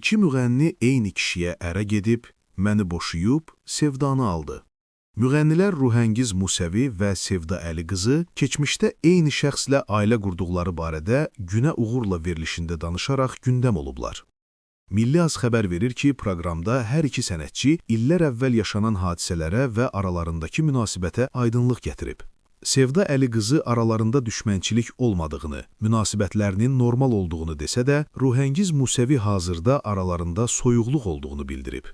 İki müğənni eyni kişiyə ərə gedib, məni boşuyub, Sevdanı aldı. Müğənnilər Ruhəngiz Musəvi və Sevda Əli qızı keçmişdə eyni şəxslə ailə qurduqları barədə Günə Uğurla verilişində danışaraq gündəm olublar. Milli Az xəbər verir ki, proqramda hər iki sənətçi illər əvvəl yaşanan hadisələrə və aralarındakı münasibətə aydınlıq gətirib. Sevda Əli qızı aralarında düşmənçilik olmadığını, münasibətlərinin normal olduğunu desə də, Ruhəngiz Musəvi hazırda aralarında soyuqluq olduğunu bildirib.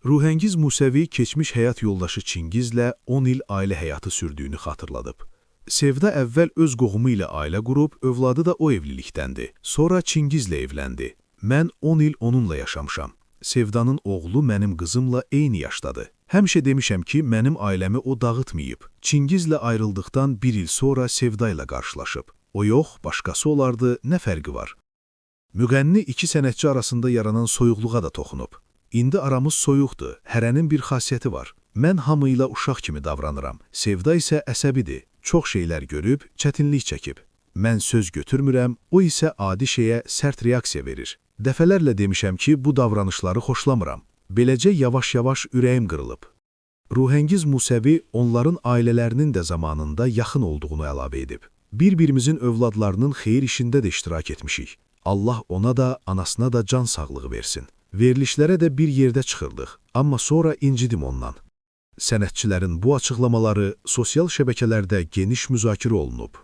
Ruhəngiz Musəvi keçmiş həyat yoldaşı Çingizlə 10 il ailə həyatı sürdüyünü xatırladıb. Sevda əvvəl öz qohumu ilə ailə qurub, övladı da o evlilikdəndir. Sonra Çingizlə evləndi. Mən 10 il onunla yaşamışam. Sevdanın oğlu mənim qızımla eyni yaşdadır. Həmişə demişəm ki, mənim ailəmi o dağıtmayıb. Çingizlə ayrıldıqdan bir il sonra Sevda ilə qarşılaşıb. O yox, başqası olardı, nə fərqi var? Müğənni iki sənətçi arasında yaranan soyuqluğa da toxunub. İndi aramız soyuqdur, hərənin bir xasiyyəti var. Mən hamıyla uşaq kimi davranıram. Sevda isə əsəbidir, çox şeylər görüb, çətinlik çəkib. Mən söz götürmürəm, o isə adi şeyə sərt reaksiya verir. Dəfələrlə demişəm ki, bu davranışları xoşlamıram. Beləcə yavaş-yavaş ürəyim qırılıb. Ruhəngiz Musəvi onların ailələrinin də zamanında yaxın olduğunu əlavə edib. Bir-birimizin övladlarının xeyir işində də iştirak etmişik. Allah ona da, anasına da can sağlığı versin. Verilişlərə də bir yerdə çıxırdıq, amma sonra incidim ondan. Sənətçilərin bu açıqlamaları sosial şəbəkələrdə geniş müzakirə olunub.